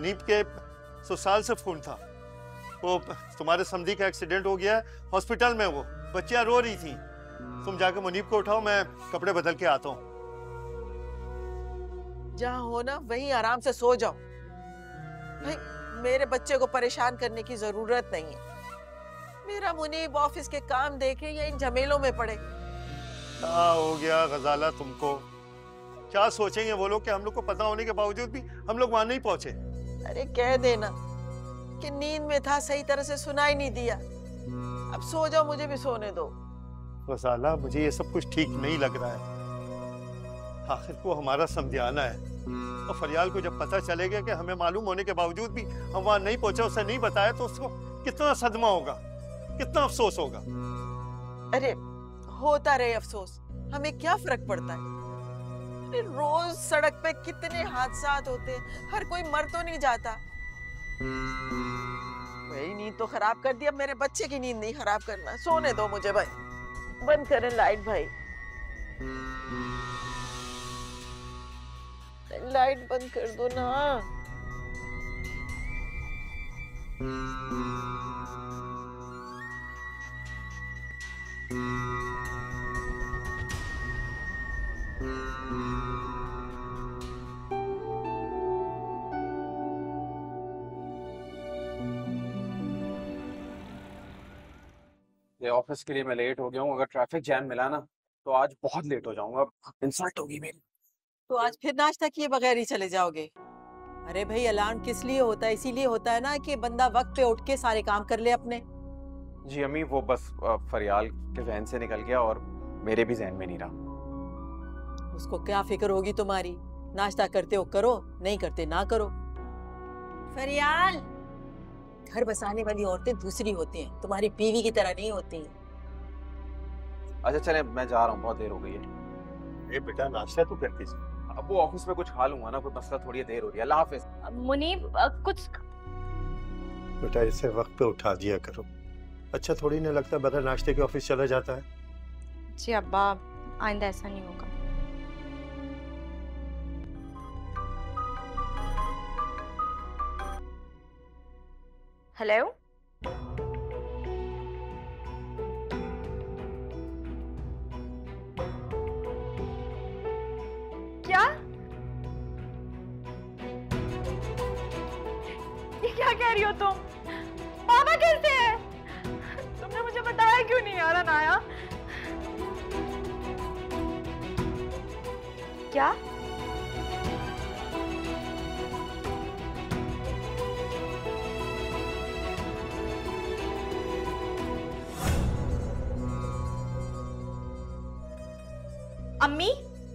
मुनीब के ससुराल से फोन था। वो तुम्हारे समधी का एक्सीडेंट हो गया है, हॉस्पिटल में वो बच्चियां रो रही थी। तुम जाके मुनीब को उठाओ, मैं कपड़े बदल के आता हूँ। जहाँ हो ना वहीं आराम से सो जाओ भाई, मेरे बच्चे को परेशान करने की जरूरत नहीं है। मेरा मुनीब ऑफिस के काम देखे या इन झमेलों में पड़े। क्या हो गया गजाला तुमको? क्या सोचेंगे वो लोग कि हम लोग को पता होने के बावजूद भी हम लोग वहां नहीं पहुंचे? अरे कह देना कि नींद में था, सही तरह से सुनाई नहीं दिया। अब सो जाओ, मुझे भी सोने दो। गजाला मुझे ये सब कुछ ठीक नहीं लग रहा है। आखिर को हमारा समझाना है, और फरियाल को जब पता चलेगा कि हमें मालूम होने के बावजूद भी हम वहां नहीं पहुंचे, उसे नहीं बताया, तो उसको कितना सदमा होगा, कितना अफसोस होगा। अरे होता रहे अफसोस, हमें क्या फर्क पड़ता है। अरे रोज सड़क पे कितने हादसात होते हैं, हर कोई मर तो नहीं जाता। वही नींद तो खराब कर दी, अब मेरे बच्चे की नींद नहीं खराब करना। सोने दो मुझे भाई, बंद करें लाइट भाई, लाइट बंद कर दो ना। ये ऑफिस के लिए मैं लेट हो गया हूँ। अगर ट्रैफिक जैम मिला ना तो आज बहुत लेट हो जाऊंगा। इंसल्ट होगी मेरी। तो आज फिर नाश्ता किए बगैर ही चले जाओगे? अरे भाई अलार्म किस लिए होता है? इसीलिए होता है ना कि बंदा वक्त पे उठ के सारे काम कर ले अपने। जी अम्मी, वो बस फरियाल के जहन से निकल गया और मेरे भी जहन में नहीं रहा। उसको क्या फिक्र होगी तुम्हारी? नाश्ता करते हो करो, नहीं करते ना करो। फरियाल, घर बसाने वाली औरतें दूसरी होती हैं, तुम्हारी बीवी की तरह नहीं होती हैं। अच्छा चले, मैं जा रहा हूँ, बहुत देर हो गई है। बेटा नाश्ता तो करती। अब वो ऑफिस में कुछ खा लूंगा ना, कोई मसला थोड़ी देर हो रही है। अल्लाह हाफिज। मुनीब कुछ। बेटा इसे वक्त पे उठा दिया करो। अच्छा थोड़ी ना लगता बगैर नाश्ते के ऑफिस चला जाता है? जी अब्बा, आइंदा ऐसा नहीं होगा। हेलो, क्या? ये क्या कह रही हो तुम? पापा कैसे हैं? तुमने मुझे बताया क्यों नहीं यार अनाया? क्या? अम्मी,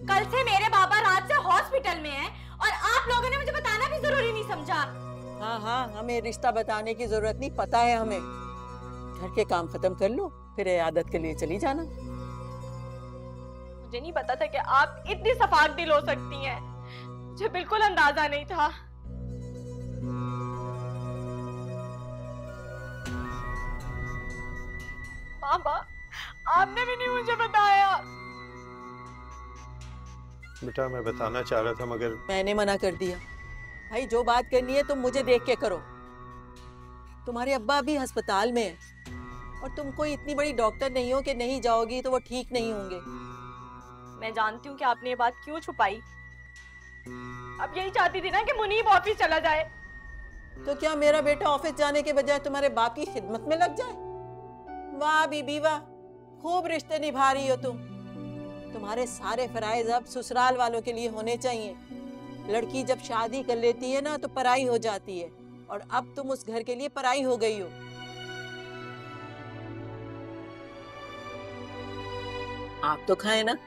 कल से मेरे बाबा रात से हॉस्पिटल में हैं और आप लोगों ने मुझे बताना भी जरूरी नहीं समझा। हाँ हाँ, हमें रिश्ता बताने की जरूरत नहीं, पता है हमें। घर के काम खत्म कर लो, फिर इयादत के लिए चली जाना। मुझे नहीं पता था कि आप इतनी सफाक दिल हो सकती हैं। मुझे बिल्कुल अंदाजा नहीं था। पापा, आपने भी नहीं मुझे बताया। बेटा मैं बताना चाह रहा था मगर मैंने मना कर दिया। भाई जो बात करनी है तुम मुझे देख के करो। तुम्हारे अब्बा अभी अस्पताल में है और तुम कोई इतनी बड़ी डॉक्टर नहीं हो कि नहीं जाओगी तो वो ठीक नहीं होंगे। मैं जानती हूँ कि आपने ये बात क्यों छुपाई। आप यही चाहती थी ना कि मुनीब ऑफिस चला जाए। तो क्या मेरा बेटा ऑफिस जाने के बजाय तुम्हारे बाप की खिदमत में लग जाए? वाह बीबी वाह, खूब रिश्ते निभा रही हो तुम। तुम्हारे सारे फराइज अब ससुराल वालों के लिए होने चाहिए। लड़की जब शादी कर लेती है ना तो पराई हो जाती है, और अब तुम उस घर के लिए पराई हो गई हो। आप तो खाए ना।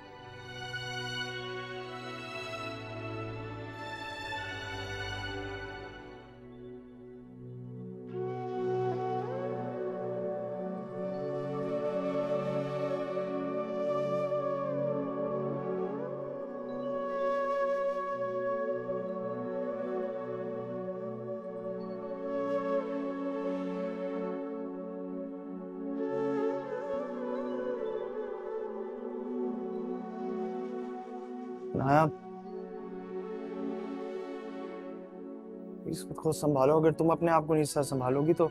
प्लीज खुद को संभालो। अगर तुम अपने आप को नहीं सही संभालोगी तो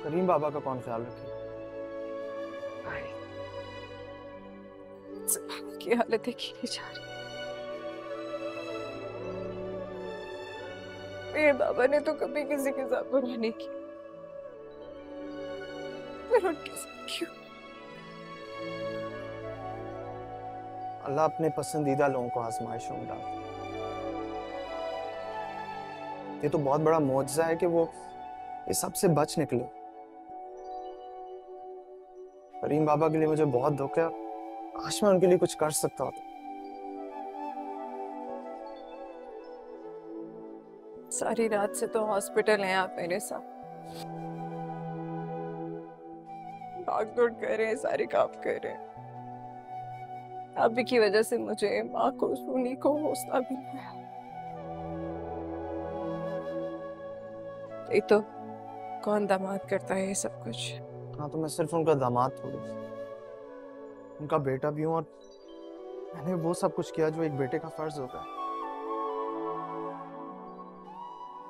करीम बाबा का कौन ख्याल रखेगा? की हालत देखी नहीं जा रही। मेरे बाबा ने तो कभी किसी के साथ बुरा नहीं किया, पर उनके साथ क्यों? अल्लाह अपने पसंदीदा लोगों को आजमाइशों में डालता है। ये तो बहुत बड़ा मौजज़ा है कि वो इस सब से बच निकले। करीम बाबा के लिए मुझे बहुत दुख है। आज मैं उनके लिए कुछ कर सकता होता। सारी रात से तो हॉस्पिटल हैं आप मेरे साथ, भाग दौड़ कर रहे हैं, सारे काम कर रहे हैं। आप ही की वजह से मुझे माँ को सुनी को हौसला भी नहीं आया। ये तो कौन दामाद करता है ये सब कुछ? हाँ, तो मैं सिर्फ उनका दामाद थोड़ी, उनका बेटा भी हूँ और मैंने वो सब कुछ किया जो एक बेटे का फर्ज होता है।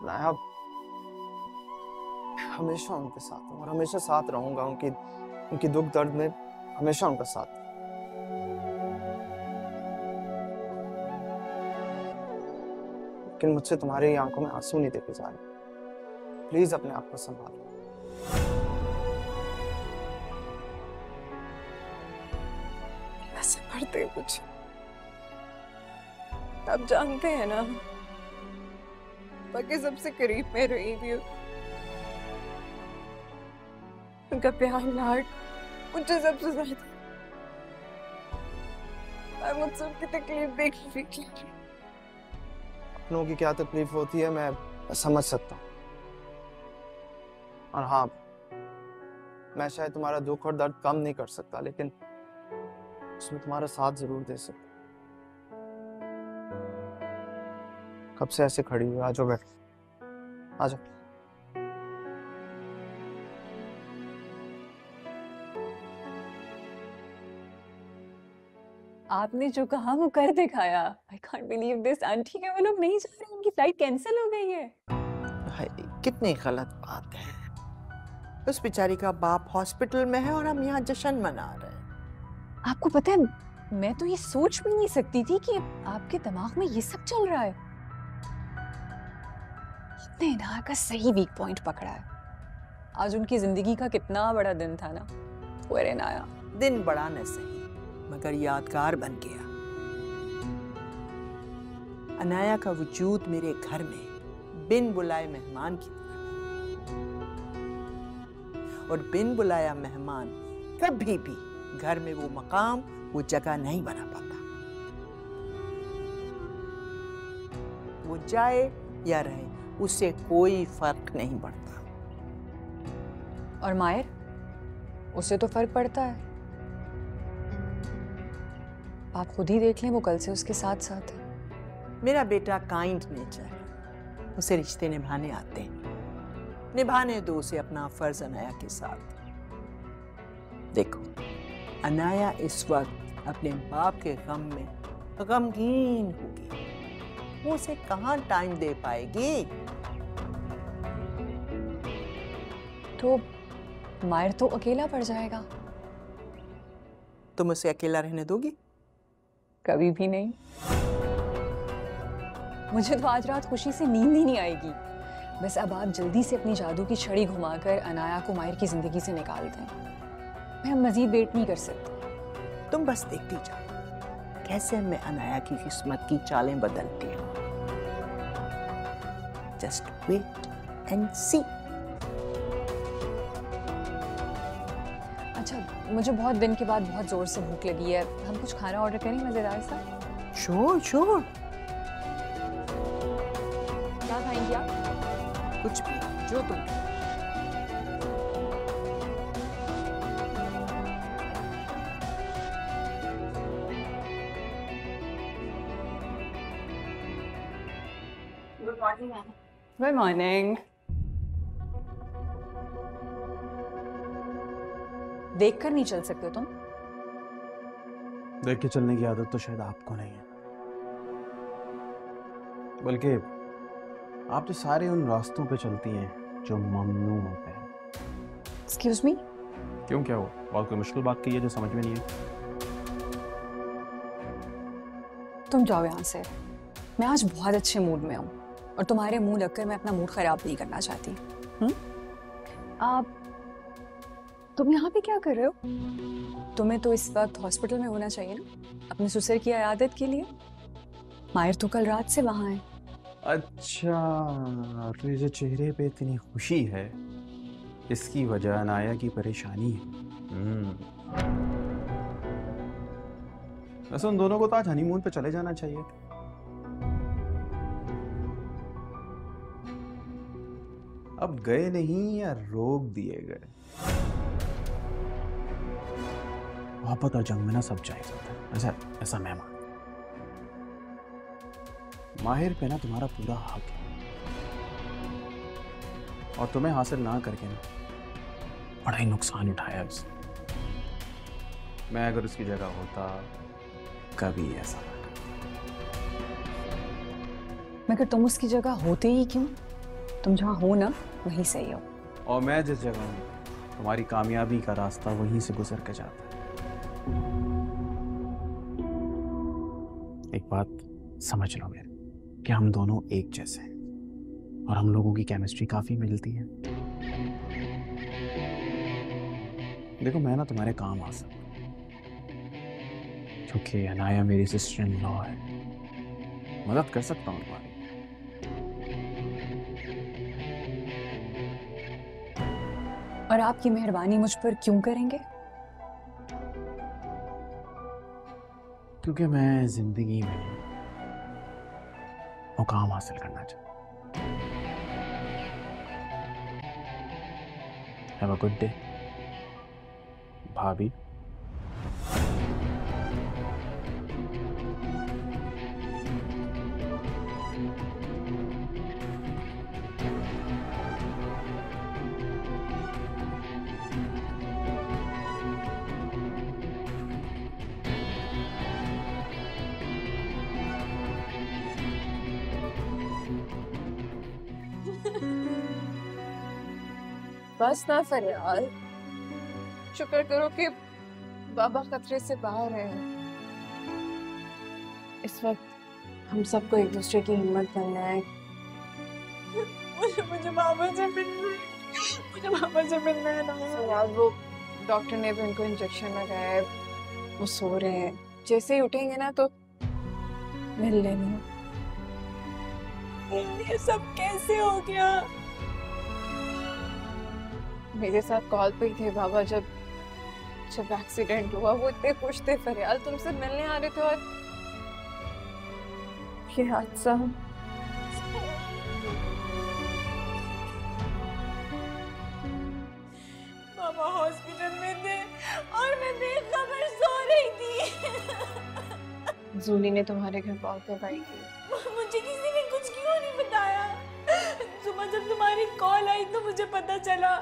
मैं अब हमेशा उनके साथ हूँ और हमेशा साथ रहूंगा। उनकी दुख दर्द में हमेशा उनका साथ। लेकिन मुझसे तुम्हारी आंखों में आंसू नहीं देखे जा रहे। प्लीज अपने आप को संभालो। ऐसे पढ़ते कुछ आप जानते हैं ना, बाकी सबसे करीब में रही भी हूँ। उनका प्यार लाड मुझे सबसे ज्यादा, मैं मुझसे उनकी तकलीफ देखी। अपनों की क्या तकलीफ होती है मैं समझ सकता हूँ। और हाँ, मैं शायद तुम्हारा दुख और दर्द कम नहीं कर सकता, लेकिन उसमें तुम्हारा साथ जरूर दे सकता। कब से ऐसे खड़ी हुई? आ जाओ, बैठ, आ जाओ। आपने जो कहा वो कर दिखाया। I can't believe this. Aunty के वो लोग नहीं जा रहे, उनकी फ्लाइट कैंसिल हो गई है। भाई कितनी गलत बात है। उस बेचारी का बाप हॉस्पिटल में है और हम यहाँ जश्न मना रहे हैं। आपको पता है, मैं तो ये सोच भी नहीं सकती थी कि आपके दिमाग में ये सब चल रहा है। आपने इनाया का सही वीक पॉइंट पकड़ा है। आज उनकी जिंदगी का कितना बड़ा दिन था ना। वो इनाया दिन बड़ा न सही मगर यादगार बन गया। अनाया का वजूद मेरे घर में बिन बुलाए मेहमान की तरह, और बिन बुलाया मेहमान कभी भी घर में वो मकाम वो जगह नहीं बना पाता। वो जाए या रहे उससे कोई फर्क नहीं पड़ता। और मायर, उसे तो फर्क पड़ता है। आप खुद ही देख लें, वो कल से उसके साथ साथ है। मेरा बेटा काइंड नेचर है, उसे रिश्ते निभाने आते हैं। निभाने दो उसे अपना फर्ज अनाया के साथ। देखो, अनाया इस वक्त अपने बाप के गम में गमगीन होगी। वो उसे कहाँ टाइम दे पाएगी? तो मायर तो अकेला पड़ जाएगा। तुम उसे अकेला रहने दोगी? कभी भी नहीं। मुझे तो आज रात खुशी से नींद ही नहीं आएगी। बस अब आप जल्दी से अपनी जादू की छड़ी घुमाकर अनाया को मायर की जिंदगी से निकाल दें। मैं मजीद वेट नहीं कर सकती। तुम बस देखती जाओ कैसे मैं अनाया की किस्मत की चालें बदलती हूँ। जस्ट वेट एंड सी। अच्छा, मुझे बहुत दिन के बाद बहुत जोर से भूख लगी है। हम कुछ खाना ऑर्डर करें मजेदार सा? Sure sure. क्या खाएंगी आप? कुछ भी जो तुम। Good morning. Good morning. देखकर नहीं चल सकते तुम? देख के चलने की आदत तो शायद आपको नहीं है, बल्कि आप तो सारे उन रास्तों पे चलती हैं जो ममनू होते हैं। एक्सक्यूज मी, क्यों, क्या हुआ? बहुत कोई मुश्किल बात की है जो समझ में नहीं है? तुम जाओ यहाँ से। मैं आज बहुत अच्छे मूड में हूँ और तुम्हारे मुंह लगकर मैं अपना मूड खराब नहीं करना चाहती। आप तुम यहाँ पे क्या कर रहे हो? तुम्हें तो इस वक्त हॉस्पिटल में होना चाहिए ना, अपने ससुर की इयादत के लिए। माहिर तो कल रात से वहाँ है। अच्छा, तो ये जो चेहरे पे इतनी खुशी है, इसकी वजह अनाया की परेशानी है। वैसे उन दोनों को तो आज हनीमून पे चले जाना चाहिए। अब गए नहीं या रोक दिए गए? मोहब्बत और जंग में ना सब जायज होता है, ऐसा मैं मानता हूं। माहिर पे ना तुम्हारा पूरा हक है, और तुम्हें हासिल ना करके ना बड़ा ही नुकसान उठाया उसने। मैं अगर उसकी जगह होता कभी ऐसा ना करता। मगर तुम उसकी जगह होते ही क्यों? तुम जहाँ हो ना वहीं सही हो। और मैं जिस जगह हूँ, तुम्हारी कामयाबी का रास्ता वहीं से गुजर के जाता है। एक बात समझ लो मेरे, कि हम दोनों एक जैसे हैं और हम लोगों की केमिस्ट्री काफी मिलती है। देखो, मैं ना तुम्हारे काम आ सकता हूँ, क्योंकि अनाया मेरी सिस्टर इन लॉ है, मदद कर सकता हूँ तुम्हारी। और आपकी मेहरबानी मुझ पर क्यों करेंगे? क्योंकि मैं जिंदगी में मुकाम हासिल करना चाहता हूँ। हैव अ गुड डे भाभी। बस ना फरियाल, शुक्र करो कि बाबा खतरे से बाहर है। इस वक्त हम सबको एक दूसरे की हिम्मत करना है। मुझे बाबा से मिलना है, मुझे बाबा से मिलना है ना। फरियाल, वो डॉक्टर ने भी उनको इंजेक्शन लगाया है, वो सो रहे हैं। जैसे ही उठेंगे ना तो मिल लेना। ये सब कैसे हो गया? मेरे साथ कॉल पे ही थे बाबा जब एक्सीडेंट हुआ। वो इतने खुश थे फरियाल, तुमसे मिलने आ रहे थे, और ये हादसा। पापा हॉस्पिटल में थे और मैं बेखबर सो रही थी। जूली ने तुम्हारे घर कॉल करवाई थी। मुझे किसी ने कुछ क्यों नहीं बताया? सुबह जब तुम्हारी कॉल आई तो मुझे पता चला।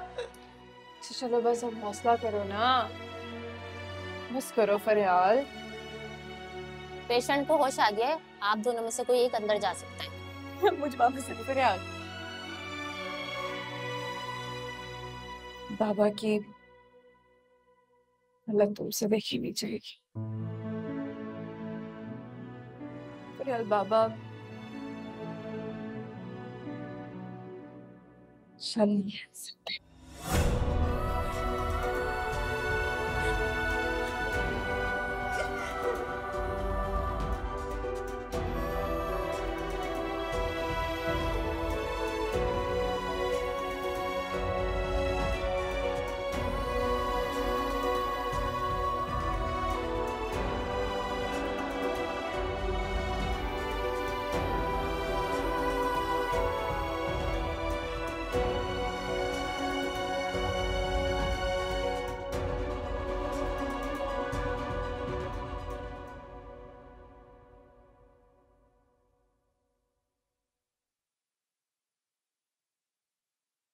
चलो बस अब हौसला करो ना, बस करो फरियाल। पेशेंट को होश आ गया है, आप दोनों में से कोई एक अंदर जा सकता है। मुझे वापस से फरियाल। बाबा की हालत तुमसे देखी नहीं जाएगी फरियाल। बाबा चल नहीं सकते।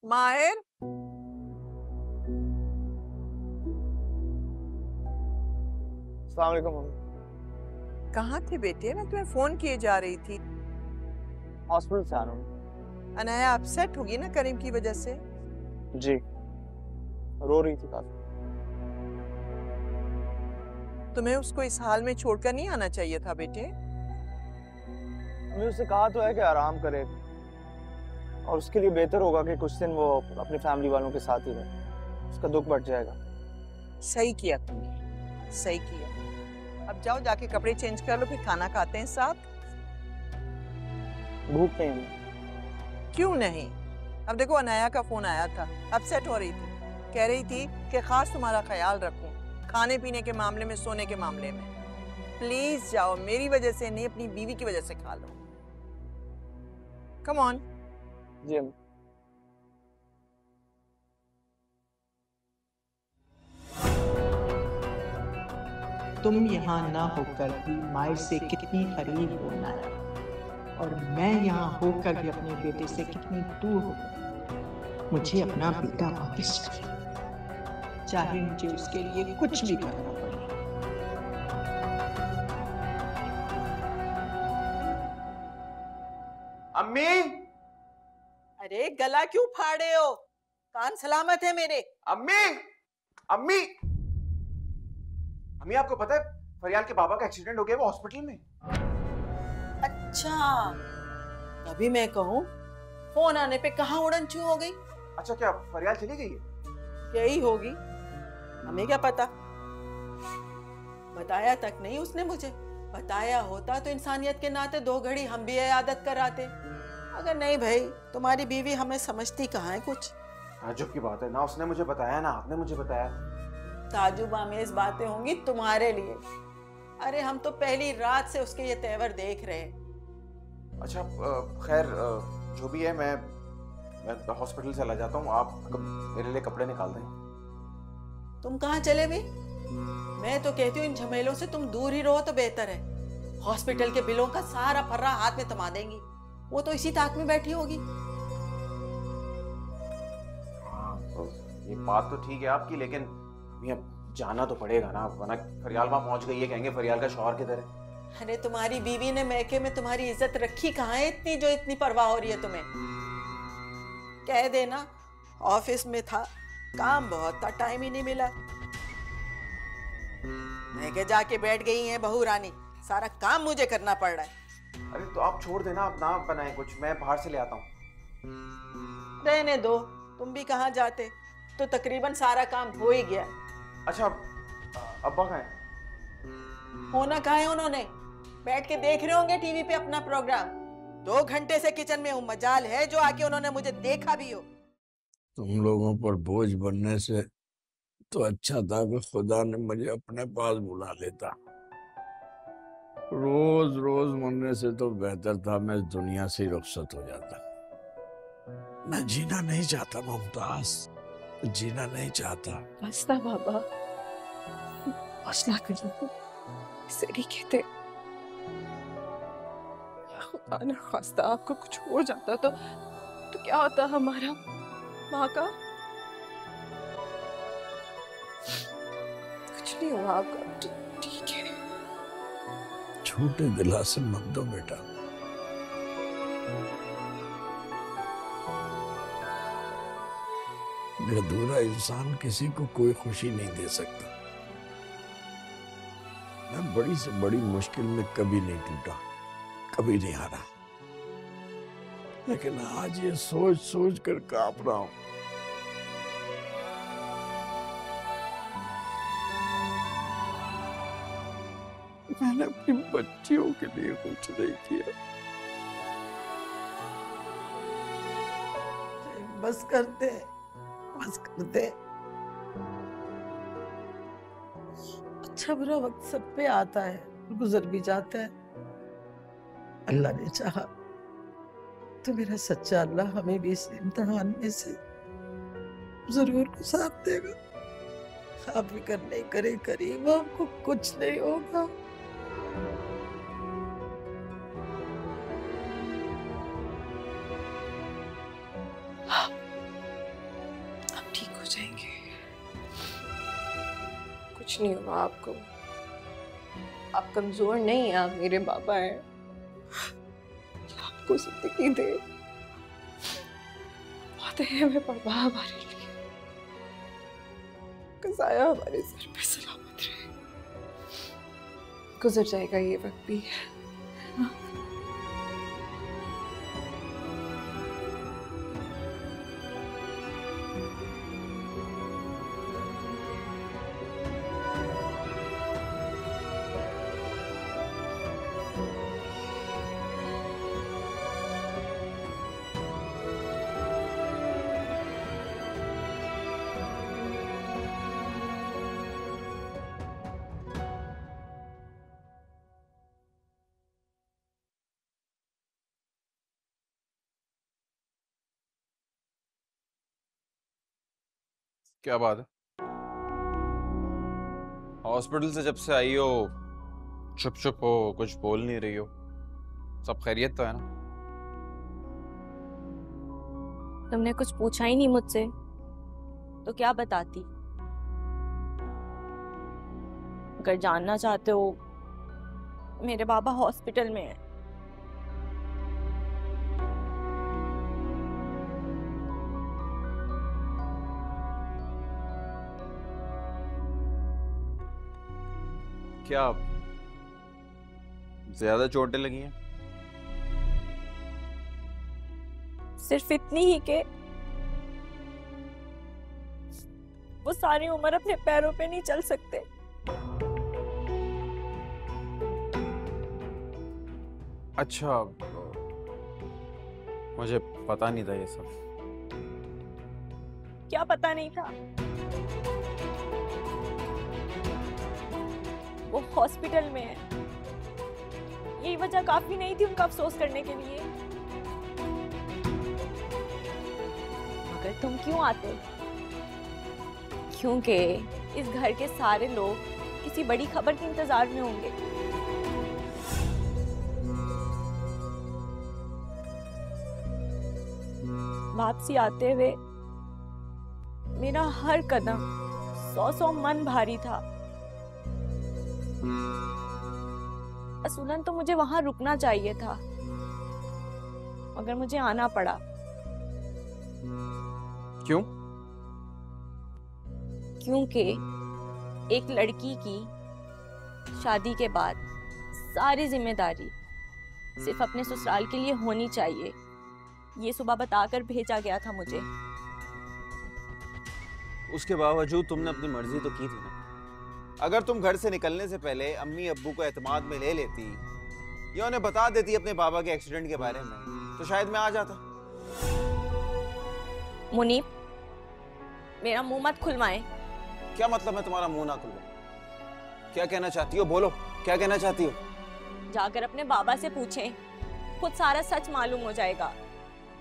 माहिर, अस्सलाम वालेकुम मम्मी। कहाँ थे बेटे? मैं तुम्हें फोन किए जा रही थी। हॉस्पिटल से आ रहा हूँ। अनाया अपसेट होगी ना करीम की वजह से। जी, रो रही थी काफी। तुम्हें उसको इस हाल में छोड़कर नहीं आना चाहिए था बेटे। हमने उससे कहा तो है कि आराम करे और उसके लिए बेहतर होगा कि कुछ दिन वो अपनी फैमिली वालों के साथ ही रहे, उसका दुख बढ़ जाएगा। सही किया तुमने, सही किया। अब जाओ जाके कपड़े चेंज कर लो, फिर खाना खाते हैं साथ। भूख नहीं है। क्यों नहीं? अब देखो अनाया का फोन आया था, अपसेट हो रही थी, कह रही थी कि खास तुम्हारा ख्याल रखूं खाने पीने के मामले में, सोने के मामले में। प्लीज जाओ, मेरी वजह से नहीं, अपनी बीवी की वजह से खा लो। Come on. जी अम्मी। तुम यहाँ ना होकर भी मायर से कितनी करीब हो नाया, और मैं यहाँ होकर भी अपने बेटे से कितनी दूर हूँ। मुझे अपना बेटा वापस चाहिए, चाहे मुझे उसके लिए कुछ भी करना पड़े। अम्मी, अरे गला क्यों फाड़े हो? कान सलामत है मेरे। अम्मी, अम्मी, अम्मी आपको पता है फरियाल के बाबा का एक्सीडेंट हो गया, वो हॉस्पिटल में। अच्छा, तभी मैं कहूँ फोन आने पे कहाँ उड़न छू हो गई। अच्छा, क्या फरियाल चली गई है? यही होगी, हमें क्या पता। बताया तक नहीं उसने मुझे। बताया होता तो इंसानियत के नाते 2 घड़ी हम भी इयादत कराते। अगर नहीं भाई, तुम्हारी बीवी हमें समझती कहाँ है कुछ। ताज्जुब की बात है ना, उसने मुझे बताया ना आपने मुझे बताया। ताजुब आमेज बातें होंगी तुम्हारे लिए। अरे हम तो पहली रात से उसके ये तेवर देख रहे हैं। अच्छा, खैर जो भी है, मैं हॉस्पिटल चला जाता हूँ, आप मेरे लिए कपड़े निकाल दें। तुम कहाँ चले भी? मैं तो कहती हूँ इन झमेलों से तुम दूर ही रहो तो बेहतर है। हॉस्पिटल के बिलों का सारा फर्रा हाथ में थमा देंगी, वो तो इसी ताक में बैठी होगी। हाँ, तो ये बात तो ठीक है आपकी, लेकिन अब जाना तो पड़ेगा ना, वरना फरियाल वहां पहुंच गई है, कहेंगे फरियाल का शौहर किधर है। अरे तुम्हारी बीवी ने मैके में तुम्हारी इज्जत रखी कहाँ है इतनी, जो इतनी परवाह हो रही है तुम्हें? कह देना ऑफिस में था, काम बहुत था, टाइम ही नहीं मिला। मैके जाके बैठ गई हैं बहू रानी, सारा काम मुझे करना पड़ रहा है। अरे तो आप छोड़ देना, आप ना बनाए कुछ, मैं बाहर से ले आता हूँ। रहने दो, तुम भी कहाँ जाते, तो तकरीबन सारा काम हो ही गया। अच्छा, अब्बा कहाँ हैं? होना कहाँ है उन्होंने, बैठ के देख रहे होंगे टीवी पे अपना प्रोग्राम। 2 घंटे से किचन में हूँ, मजाल है जो आके उन्होंने मुझे देखा भी हो। तुम लोगों पर बोझ बनने से तो अच्छा था कि खुदा ने मुझे अपने पास बुला लेता। रोज रोज मरने से तो बेहतर था मैं इस दुनिया से रुखसत हो जाता। मैं जीना नहीं चाहता मुमताज, जीना नहीं चाहता। बस ना बाबा, बस ना करो, इसे नहीं कहते। खुदा न खास्ता आपको कुछ हो जाता तो क्या होता हमारा माँ का? कुछ नहीं हुआ आपका, ठीक है। छोटे दिलासे मत दो बेटा। अधूरा इंसान किसी को कोई खुशी नहीं दे सकता। मैं बड़ी से बड़ी मुश्किल में कभी नहीं टूटा, कभी नहीं हारा, लेकिन आज ये सोच सोच कर कांप रहा हूं। मैंने अपनी बच्चियों के लिए कुछ नहीं किया। बस करते, बस करते। अच्छा बुरा वक्त सब पे आता है, गुजर भी जाता है। अल्लाह ने चाहा तो मेरा सच्चा अल्लाह हमें भी इस इम्तिहान में से जरूर गुजार देगा। आप फिक्र नहीं करें करीम, आपको कुछ नहीं होगा। आप ठीक हो जाएंगे, कुछ नहीं होगा आपको। आप कमजोर नहीं हैं, आप मेरे बाबा हैं। आपको जिंदगी दे। जाते हैं हमें पापा हमारे लिए। कसाया हमारे सर पे सलामत रहे। गुजर जाएगा ये वक्त भी। क्या बात है? हॉस्पिटल से जब से आई हो चुप चुप हो, कुछ बोल नहीं रही हो। सब खैरियत तो है ना? तुमने कुछ पूछा ही नहीं मुझसे, तो क्या बताती? अगर जानना चाहते हो, मेरे बाबा हॉस्पिटल में हैं। क्या ज्यादा चोटें लगी हैं? सिर्फ इतनी ही कि वो सारी उम्र अपने पैरों पे नहीं चल सकते। अच्छा, मुझे पता नहीं था ये सब। क्या पता नहीं था? वो हॉस्पिटल में है, यही वजह काफी नहीं थी उनका अफसोस करने के लिए। मगर तुम क्यों आते? क्योंकि इस घर के सारे लोग किसी बड़ी खबर के इंतजार में होंगे। वापसी आते हुए मेरा हर कदम 100 मन भारी था। असूलन तो मुझे वहां रुकना चाहिए था, मगर मुझे आना पड़ा। क्यों? क्योंकि एक लड़की की शादी के बाद सारी जिम्मेदारी सिर्फ अपने ससुराल के लिए होनी चाहिए, ये सुबह बताकर भेजा गया था मुझे। उसके बावजूद तुमने अपनी मर्जी तो की थी ना। अगर तुम घर से निकलने से पहले अम्मी अब्बू को एतमाद में ले लेती या उन्हें बता देती अपने बाबा के एक्सीडेंट के बारे में, तो शायद मैं आ जाता। मुनीब, मेरा मुंह मत खुलवाएं। क्या मतलब है तुम्हारा मुंह ना खुलवा? क्या कहना चाहती हो? बोलो, क्या कहना चाहती हो? जाकर अपने बाबा से पूछें, खुद सारा सच मालूम हो जाएगा।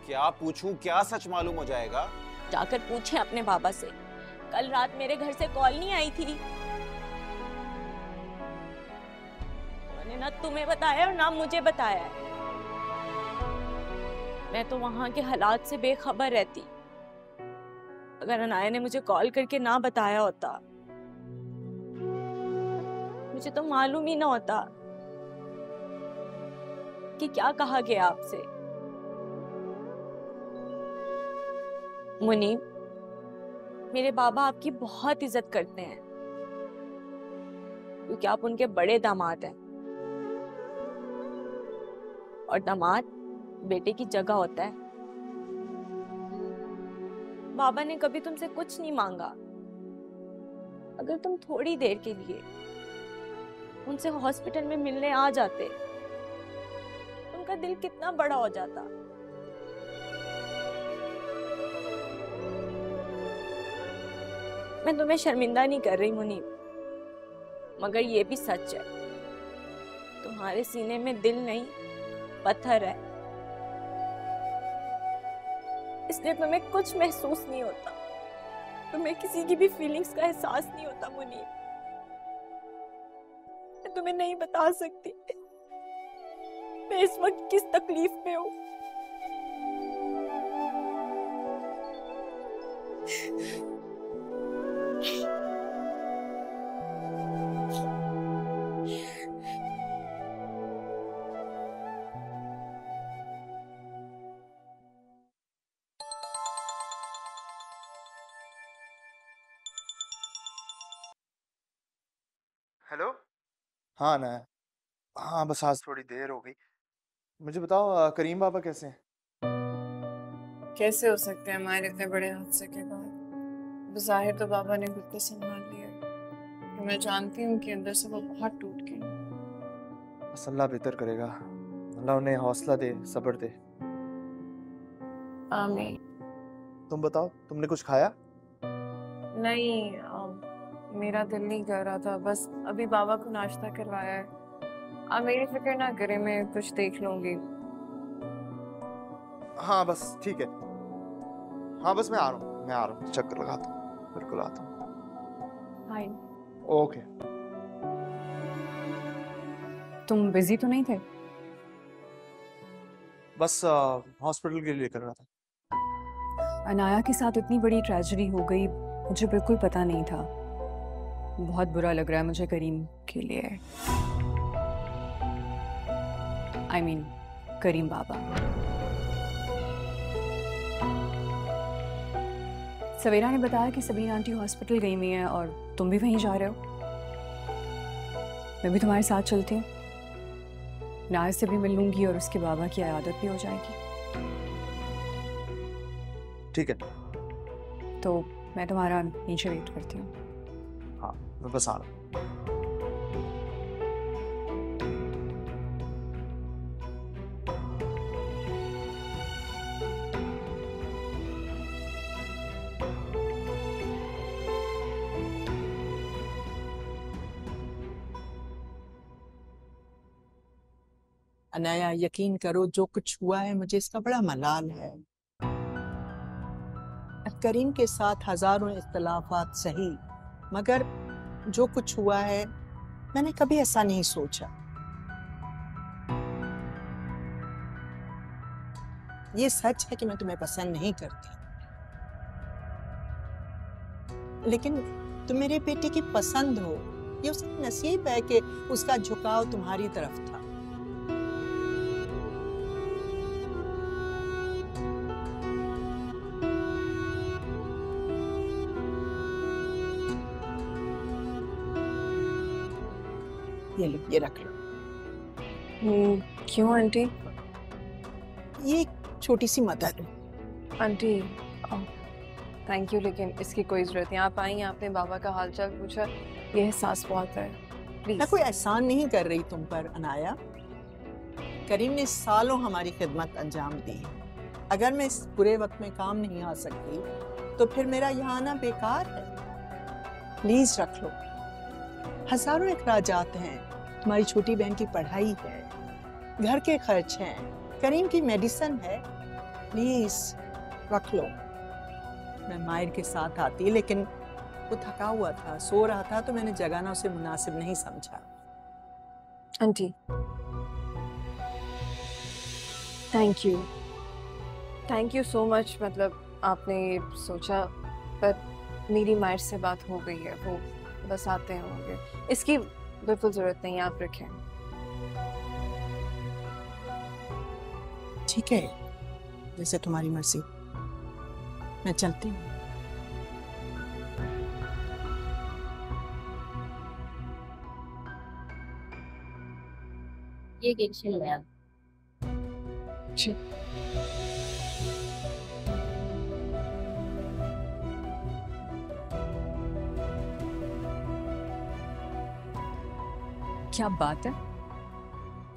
क्या पूछूं? क्या सच मालूम हो जाएगा? जाकर पूछें अपने बाबा से, कल रात मेरे घर से कॉल नहीं आई थी? उन्होंने ना तुम्हें बताया और ना मुझे बताया। मैं तो वहां के हालात से बेखबर रहती। अगर अनाया ने मुझे कॉल करके ना बताया होता, मुझे तो मालूम ही ना होता कि क्या कहा गया आपसे। मुनीब, मेरे बाबा आपकी बहुत इज्जत करते हैं, क्योंकि आप उनके बड़े दामाद हैं, और दामाद बेटे की जगह होता है। बाबा ने कभी तुमसे कुछ नहीं मांगा। अगर तुम थोड़ी देर के लिए उनसे हॉस्पिटल में मिलने आ जाते, उनका दिल कितना बड़ा हो जाता। मैं तुम्हें शर्मिंदा नहीं कर रही मुनीब, मगर ये भी सच है, तुम्हारे सीने में दिल नहीं पत्थर है, इसलिए तुम्हें कुछ महसूस नहीं होता। तुम्हें किसी की भी फीलिंग्स का एहसास नहीं होता मुनीब। मैं तुम्हें नहीं बता सकती मैं इस वक्त किस तकलीफ में हूँ। हेलो। हाँ ना, हाँ बस आज थोड़ी देर हो गई। मुझे बताओ करीम बाबा कैसे हैं? कैसे हो सकते हैं हमारे इतने बड़े हादसे के बाद? ज़ाहिर तो बाबा ने खुद को संभाल लिया है। मैं जानती हूँ कि अंदर से वो बहुत टूट गए। बस अल्लाह बेहतर करेगा। अल्लाह उन्हें हौसला दे, सब्र दे। आमीन। तुम बताओ, तुमने कुछ खाया? नहीं, मेरा दिल नहीं कर रहा था। बस अभी बाबा को नाश्ता करवाया है। आप मेरी फिक्र ना करें, मैं कुछ देख लूंगी। हाँ बस ठीक है। हाँ बस मैं आ रहा हूँ, चक्कर लगाता हूँ, बिल्कुल आता हूँ। हाय। ओके। तुम बिजी तो नहीं थे? बस हॉस्पिटल के लिए लेकर रहा था। अनाया के साथ इतनी बड़ी ट्रेजेडी हो गई, मुझे बिल्कुल पता नहीं था। बहुत बुरा लग रहा है मुझे करीम के लिए। I mean, करीम बाबा। सवेरा ने बताया कि सबीना आंटी हॉस्पिटल गई हुई हैं और तुम भी वहीं जा रहे हो। मैं भी तुम्हारे साथ चलती हूँ। नाज से भी मिल लूंगी और उसके बाबा की आदत भी हो जाएगी। ठीक है। तो मैं तुम्हारा नीचे वेट करती हूँ। हाँ मैं बस आ रहा हूँ। अनाया, यकीन करो जो कुछ हुआ है मुझे इसका बड़ा मलाल है। करीम के साथ हजारों इख्तलाफात सही, मगर जो कुछ हुआ है मैंने कभी ऐसा नहीं सोचा। ये सच है कि मैं तुम्हें पसंद नहीं करती, लेकिन तुम मेरे बेटे की पसंद हो। ये उसका नसीब है कि उसका झुकाव तुम्हारी तरफ था। ये लो, ये रख लो। क्यों आंटी? ये एक छोटी सी मदद है। आंटी थैंक यू, लेकिन इसकी कोई जरूरत नहीं। आप आई, आपने बाबा का हालचाल पूछा, ये एहसास बहुत है। प्लीज। मैं कोई एहसान नहीं कर रही तुम पर अनाया। करीम ने सालों हमारी खिदमत अंजाम दी। अगर मैं इस बुरे वक्त में काम नहीं आ सकती तो फिर मेरा यहाँ आना बेकार है। प्लीज रख लो। हजारों अखराजात हैं, तुम्हारी छोटी बहन की पढ़ाई है, घर के खर्च हैं, करीम की मेडिसिन है। प्लीज रख लो। मैं माहिर के साथ आती, लेकिन वो थका हुआ था, सो रहा था, तो मैंने जगाना उसे मुनासिब नहीं समझा। Aunty thank you so much. मतलब आपने ये सोचा, पर मेरी मायर से बात हो गई है, वो बस आते होंगे। इसकी बिल्कुल जरूरत नहीं है, आप रखें। ठीक है, जैसे तुम्हारी मर्जी। मैं चलती हूँ। ये केक छिल गया। क्या बात है?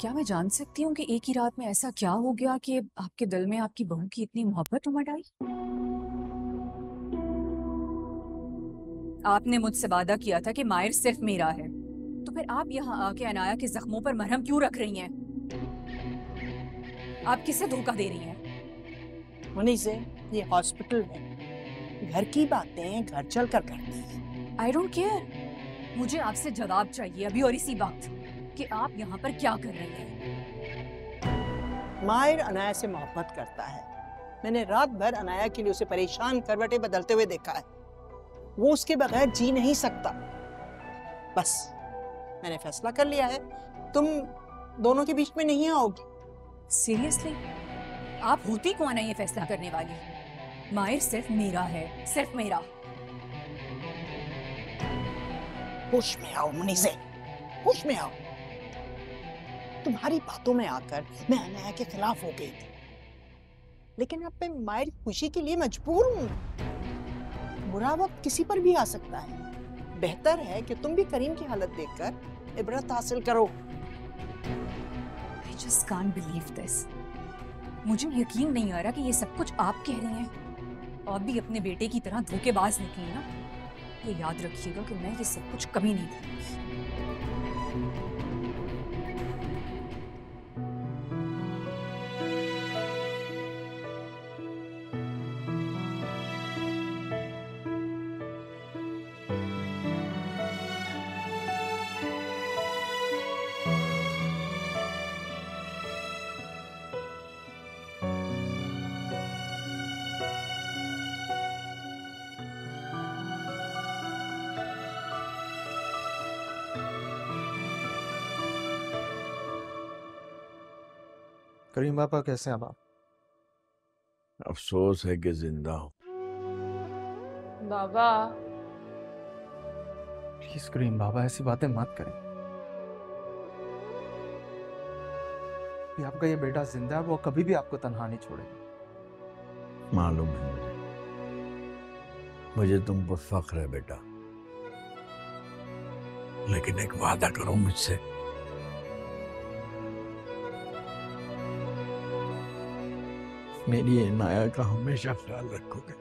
क्या मैं जान सकती हूँ कि एक ही रात में ऐसा क्या हो गया कि आपके दिल में आपकी बहू की इतनी मोहब्बत उमड़ आई? आपने मुझसे वादा किया था कि माहिर सिर्फ मेरा है, तो फिर आप यहाँ आके अनाया के जख्मों पर मरहम क्यों रख रही हैं? आप किसे धोखा दे रही हैं? मुनीस, ये हॉस्पिटल है, घर की बातें घर चल कर करते हैं। I don't care. मुझे आपसे जवाब चाहिए अभी और इसी वक्त कि आप यहाँ पर क्या कर रही हैं? माहिर अनाया से मोहब्बत करता है। मैंने रात भर अनाया के लिए उसे परेशान करवटें बदलते हुए देखा है। वो उसके बगैर जी नहीं सकता। बस मैंने फैसला कर लिया है, तुम दोनों के बीच में नहीं आओगी। सीरियसली? आप होती कौन है ये फैसला करने वाली? माहिर सिर्फ मेरा है, सिर्फ मेरा। होश में आओ मुनीसे। होश में आओ। तुम्हारी बातों में आकर मैं अनाया के खिलाफ हो गई थी, लेकिन अब मैं मायर की खुशी के लिए मजबूर हूँ। बुरा वक्त किसी पर भी आ सकता है। बेहतर है कि तुम भी करीम की हालत देखकर इबरत हासिल करो। I just can't believe this. मुझे यकीन नहीं आ रहा कि ये सब कुछ आप कह रही हैं। आप भी अपने बेटे की तरह धोखेबाज निकली ना। ये याद रखिएगा कि मैं ये सब कुछ कभी नहीं करूंगी। करीम पापा कैसे हैं आप? अफसोस है कि जिंदा हूँ। बाबा प्लीज करीम बाबा ऐसी बातें मत करें। कि आपका ये बेटा जिंदा है, वो कभी भी आपको तन्हा नहीं छोड़ेगा। मालूम है मुझे तुम पर फख्र है बेटा, लेकिन एक वादा करो मुझसे। मेरी इनाया का हमेशा ख्याल रखोगे।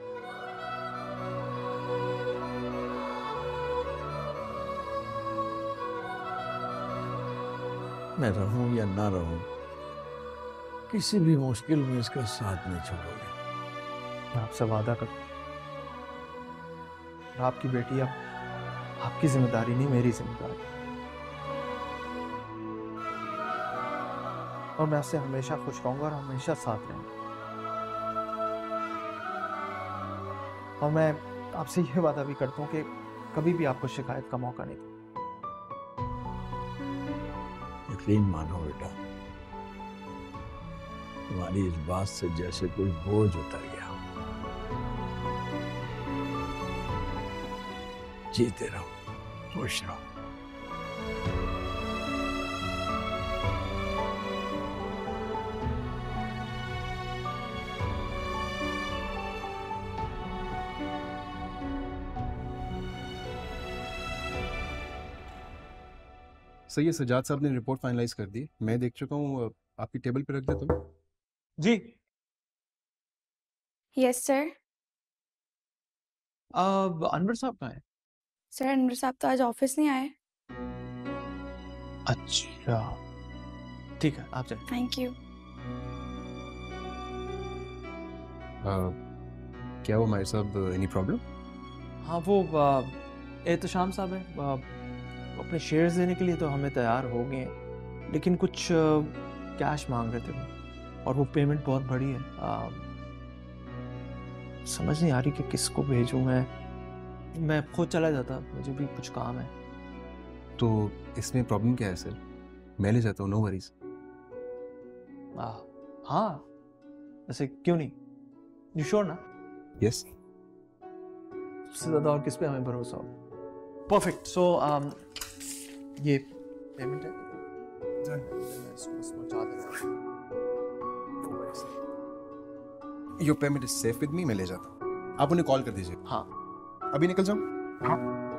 मैं रहूं या ना रहूं, किसी भी मुश्किल में इसका साथ नहीं छोड़ोगे। मैं आपसे वादा करता हूं, आपकी बेटी अब आपकी जिम्मेदारी नहीं, मेरी जिम्मेदारी। और मैं आपसे हमेशा खुश रहूंगा और हमेशा साथ रहूंगा। और मैं आपसे ये वादा भी करता हूँ कि कभी भी आपको शिकायत का मौका नहीं दूंगा। यकीन मानो बेटा, तुम्हारी इस बात से जैसे कोई बोझ उतर गया। जीते रहो, खुश रहो। सही है, सजाद साहब ने रिपोर्ट फाइनलाइज कर दी, मैं देख चुका हूँ। आपकी टेबल पे रख देता हूँ। जी यस सर। अनवर साहब कहाँ हैं? सर अनवर साहब तो आज ऑफिस नहीं आए। अच्छा ठीक है, आप जाए। Thank you. क्या वो हमारे साहब एनी प्रॉब्लम? हाँ वो एहतशाम साहब है, अपने शेयर्स देने के लिए तो हमें तैयार हो गए हैं, लेकिन कुछ कैश मांग रहे थे वो, और वो पेमेंट बहुत बड़ी है। समझ नहीं आ रही कि किसको भेजूं। मैं खुद चला जाता, मुझे भी कुछ काम है। तो इसमें प्रॉब्लम क्या है सर? मैं ले जाता हूँ, नो वरीज। हाँ वैसे क्यों नहीं, यू श्योर ना? यस। सबसे ज्यादा और किस पे हमें भरोसा हो? परफेक्ट। सो ये पेमेंट है, your payment is safe with me, मैं ले जाता हूँ। आप उन्हें कॉल कर दीजिए। हाँ अभी निकल जाऊँ? हाँ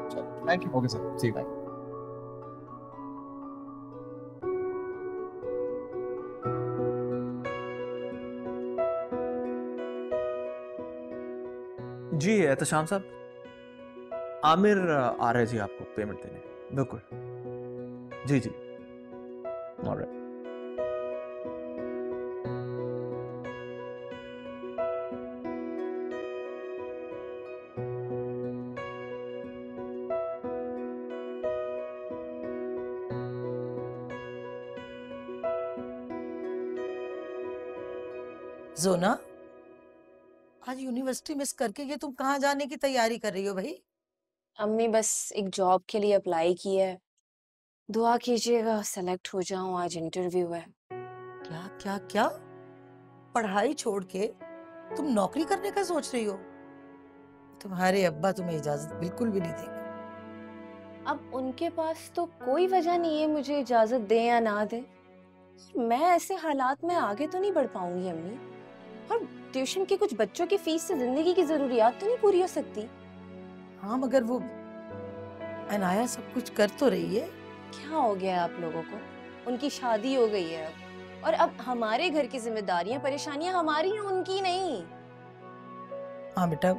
चलो, thank you. Okay sir, see you. जी एहतशाम साहब, आमिर आ रहे जी आपको पेमेंट देने। बिल्कुल जी जी। ऑलराइट। जोना, आज यूनिवर्सिटी मिस करके ये तुम कहाँ जाने की तैयारी कर रही हो भाई? अम्मी बस एक जॉब के लिए अप्लाई की है, दुआ कीजिएगा सेलेक्ट हो जाऊं। आज इंटरव्यू है। क्या क्या क्या? पढ़ाई छोड़ के तुम नौकरी करने का सोच रही हो? तुम्हारे अब्बा तुम्हें इजाजत बिल्कुल भी नहीं देंगे। अब उनके पास तो कोई वजह नहीं है मुझे इजाजत दे या ना दे। मैं ऐसे हालात में आगे तो नहीं बढ़ पाऊंगी अम्मी। और ट्यूशन के कुछ बच्चों की फीस से जिंदगी की जरूरियात तो नहीं पूरी हो सकती। हाँ मगर वो अनाया सब कुछ कर तो रही है। क्या हो गया है आप लोगों को? उनकी शादी हो गई है अब, और अब हमारे घर की जिम्मेदारियां परेशानियां हमारी हैं, उनकी नहीं। हाँ बेटा,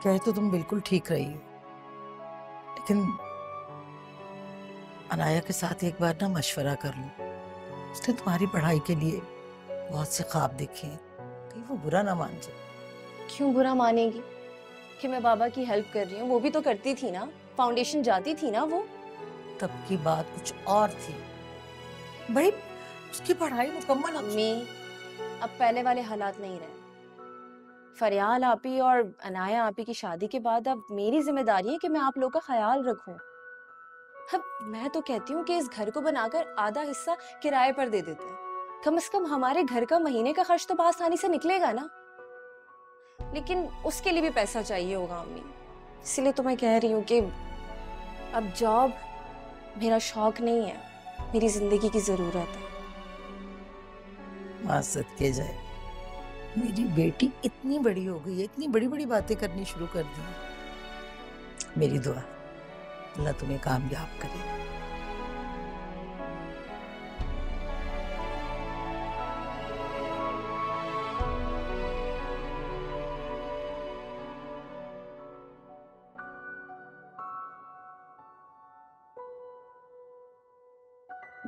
कह तो तुम बिल्कुल ठीक रही हो, लेकिन अनाया के साथ एक बार ना मशवरा कर लो। उसने तुम्हारी पढ़ाई के लिए बहुत से ख्वाब देखे हैं, कहीं वो बुरा ना मान जाए। क्यों बुरा मानेगी कि मैं बाबा की हेल्प कर रही हूँ? वो भी तो करती थी ना, फाउंडेशन जाती थी ना वो। तब की बात कुछ और थी भाई, उसकी पढ़ाई मुकम्मल। अम्मी, अब पहले वाले हालात नहीं रहे। फरियाल आपी और अनाया आपी की शादी के बाद अब मेरी जिम्मेदारी है कि मैं आप लोगों का ख्याल रखूं। अब मैं तो कहती हूँ कि इस घर को बनाकर आधा हिस्सा किराए पर दे देते हैं। कम से कम हमारे घर का महीने का खर्च तो आसानी से निकलेगा ना। लेकिन उसके लिए भी पैसा चाहिए होगा अम्मी, इसलिए तो मैं कह रही हूँ कि अब जॉब मेरा शौक नहीं है, मेरी जिंदगी की जरूरत है। मां सदके जाए, मेरी बेटी इतनी बड़ी हो गई है, इतनी बड़ी बड़ी बातें करनी शुरू कर दी। मेरी दुआ अल्लाह तुम्हें कामयाब करे।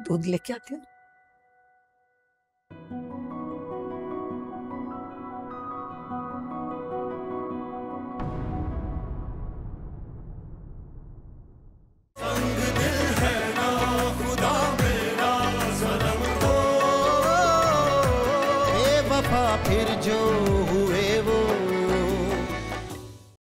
दूध लेके आती हूँ। फिर जो हुए